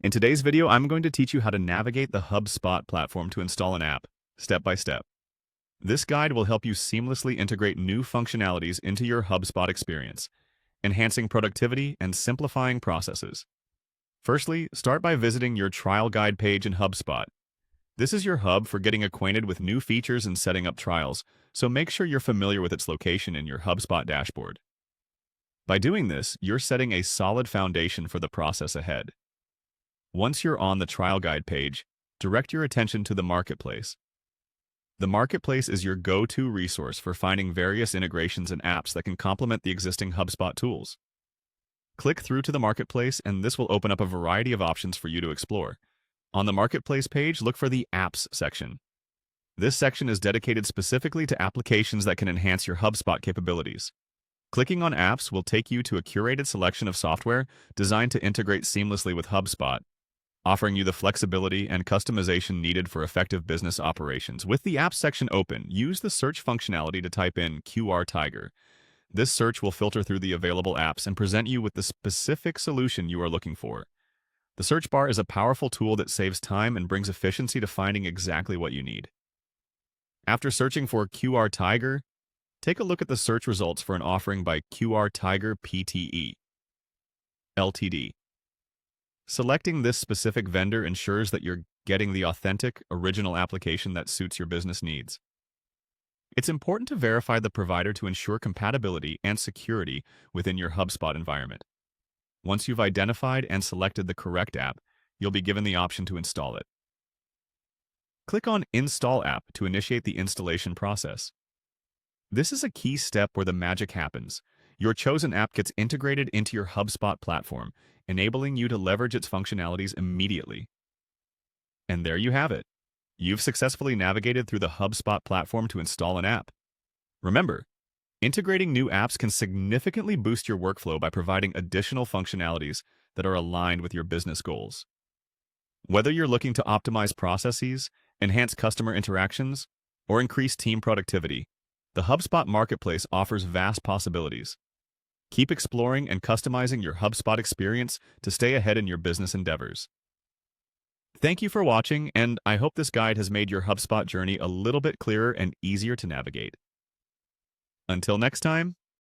In today's video, I'm going to teach you how to navigate the HubSpot platform to install an app, step by step. This guide will help you seamlessly integrate new functionalities into your HubSpot experience, enhancing productivity and simplifying processes. Firstly, start by visiting your trial guide page in HubSpot. This is your hub for getting acquainted with new features and setting up trials, so make sure you're familiar with its location in your HubSpot dashboard. By doing this, you're setting a solid foundation for the process ahead. Once you're on the trial guide page, direct your attention to the Marketplace. The Marketplace is your go-to resource for finding various integrations and apps that can complement the existing HubSpot tools. Click through to the Marketplace, and this will open up a variety of options for you to explore. On the Marketplace page, look for the Apps section. This section is dedicated specifically to applications that can enhance your HubSpot capabilities. Clicking on Apps will take you to a curated selection of software designed to integrate seamlessly with HubSpot, offering you the flexibility and customization needed for effective business operations. With the Apps section open, use the search functionality to type in QRTIGER. This search will filter through the available apps and present you with the specific solution you are looking for. The search bar is a powerful tool that saves time and brings efficiency to finding exactly what you need. After searching for QRTIGER, take a look at the search results for an offering by QRTIGER PTE Ltd. Selecting this specific vendor ensures that you're getting the authentic, original application that suits your business needs. It's important to verify the provider to ensure compatibility and security within your HubSpot environment. Once you've identified and selected the correct app, you'll be given the option to install it. Click on Install App to initiate the installation process. This is a key step where the magic happens. Your chosen app gets integrated into your HubSpot platform, enabling you to leverage its functionalities immediately. And there you have it. You've successfully navigated through the HubSpot platform to install an app. Remember, integrating new apps can significantly boost your workflow by providing additional functionalities that are aligned with your business goals. Whether you're looking to optimize processes, enhance customer interactions, or increase team productivity, the HubSpot Marketplace offers vast possibilities. Keep exploring and customizing your HubSpot experience to stay ahead in your business endeavors. Thank you for watching, and I hope this guide has made your HubSpot journey a little bit clearer and easier to navigate. Until next time,